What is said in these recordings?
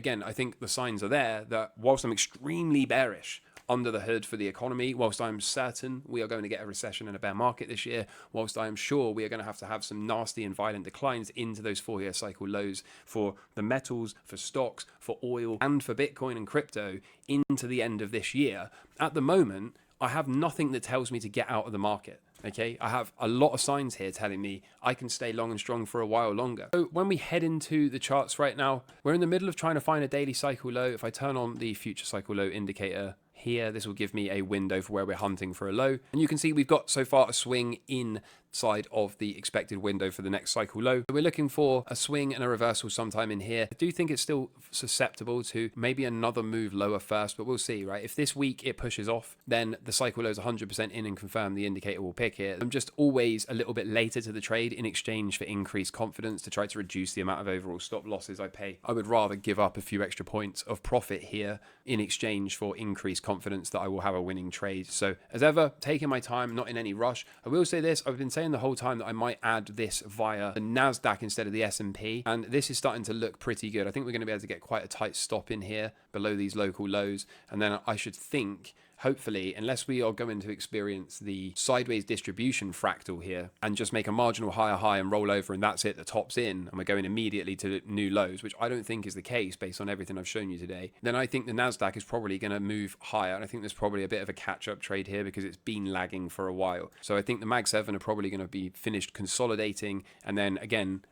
again, I think the signs are there that whilst I'm extremely bearish under the hood for the economy, whilst I'm certain we are going to get a recession and a bear market this year, whilst I am sure we are going to have some nasty and violent declines into those 4-year cycle lows for the metals, for stocks, for oil, and for Bitcoin and crypto into the end of this year, at the moment, I have nothing that tells me to get out of the market. Okay, I have a lot of signs here telling me I can stay long and strong for a while longer. So when we head into the charts right now, we're in the middle of trying to find a daily cycle low. If I turn on the future cycle low indicator here, this will give me a window for where we're hunting for a low. And you can see we've got so far a swing inside of the expected window for the next cycle low. So we're looking for a swing and a reversal sometime in here. I do think it's still susceptible to maybe another move lower first, but we'll see, right? If this week it pushes off, then the cycle low is 100% in and confirm the indicator will pick it. I'm just always a little bit later to the trade in exchange for increased confidence to try to reduce the amount of overall stop losses I pay. I would rather give up a few extra points of profit here in exchange for increased confidence that I will have a winning trade. So as ever, taking my time, not in any rush. I will say this, I've been saying the whole time that I might add this via the NASDAQ instead of the S&P, and this is starting to look pretty good. I think we're going to be able to get quite a tight stop in here below these local lows, and then I should think, hopefully, unless we are going to experience the sideways distribution fractal here and just make a marginal higher high and roll over and that's it, the top's in, and we're going immediately to new lows, which I don't think is the case based on everything I've shown you today, then I think the NASDAQ is probably going to move higher, and I think there's probably a bit of a catch-up trade here because it's been lagging for a while. So I think the Mag 7 are probably going to be finished consolidating, and then again,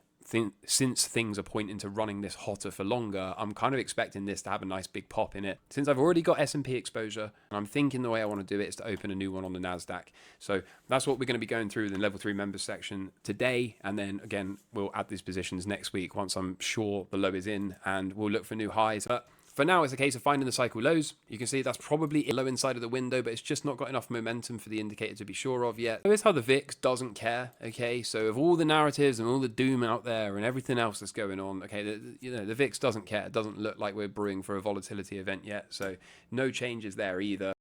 since things are pointing to running this hotter for longer, I'm kind of expecting this to have a nice big pop in it. Since I've already got S&P exposure, and I'm thinking the way I want to do it is to open a new one on the NASDAQ. So that's what we're going to be going through in the level 3 members section today. And then again, we'll add these positions next week once I'm sure the low is in, and we'll look for new highs. But for now, it's a case of finding the cycle lows. You can see that's probably a low inside of the window, but it's just not got enough momentum for the indicator to be sure of yet. Here's how the VIX doesn't care, okay? So of all the narratives and all the doom out there and everything else that's going on, okay, the VIX doesn't care. It doesn't look like we're brewing for a volatility event yet, so no changes there either.